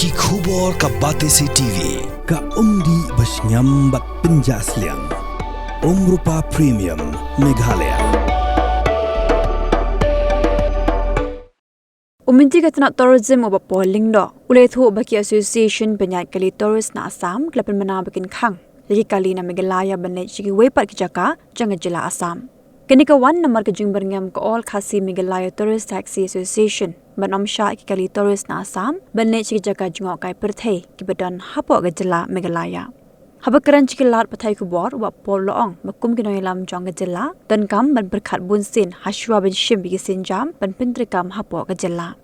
Ki khubor ka Batesi TV. Ka umdi basnyam bak penjaslian. Rupa Premium Meghalaya. Uminti ka tanak tourism o polling do. Ulay thu baki association penyat kali tourist na Assam kelapan mana bakin khang. Lagi kali na Meghalaya banai chigi wepat kijaka jangan jela Assam. Kini ka 1 nomor ke jingberngam ke all khasi Meghalaya Tourist Taxi Association. Banom sya ki kali tourist na Assam banai chigi jaka jengok kai perthai ki badan hapo ke jela Meghalaya. Habakaran chiki lat pathai ku bor wa pol loong makum kinoy lam jong ke jela dan kam ban berkat bunsin haswa bin shim bi sinjam ban pintrikam hapo ke jela.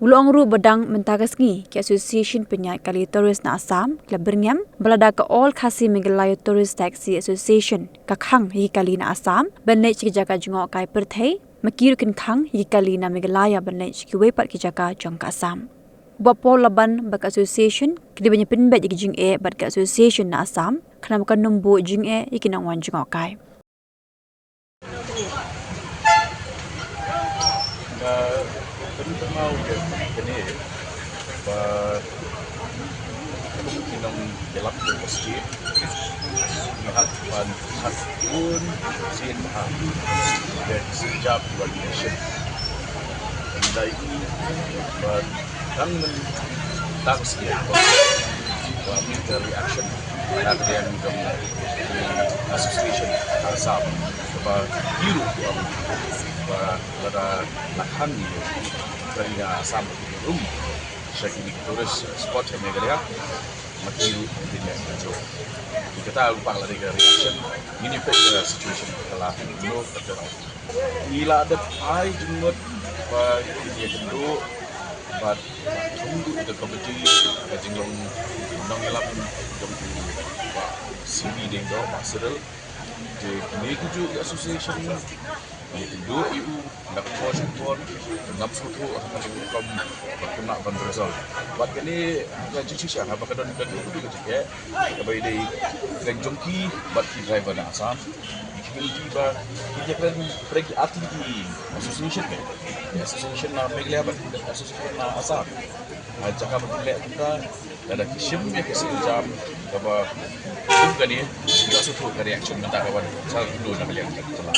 Ulong ru badang mentagas ngi ki association penyat kali tourist na Assam kla berngam balada ka all khasi Meghalaya Tourist Taxi Association ka khang hi kali na Assam banai chiki jaka jengok kai perthai makir kin khang hi kali na Meghalaya banai chiki wepat ki jaka jong ka Assam. Bapol laban bak association kidi banyak pinbet jing e bat ka association na Assam kana makan numbu jing e ikinang wan jengok kai. Terutama ini kemungkinan dalam industri lihat pan pun sin dan sejak buat nation dari kan tak sekian kami ke reaction ada yang association Assam sebab biru pada lahan ini dari Assam di rumah saya kini turis spot yang Meghalaya makiru tidak jauh kita lupa lagi ke reaction ini pada situation telah dulu terjadi bila ada ai jemut dia dulu but tunggu itu komedi jinglong nongelam untuk CV dengdo masalah di Neguju Association itu dua ibu nak support ngap suatu akan hukum berkena bandrozal. Buat kini gaji sisa apa kadang kadang itu juga cek. Kabai di kereng jongki buat driver na Assam. Community ba dia keren pergi aktiviti association kan. Association na Meghalaya buat association na Assam. Jaka berpilih kita ada kisim ya kesin jam apa itu kan ni juga suatu reaction mentah kawan selalu dulu nak lihat telah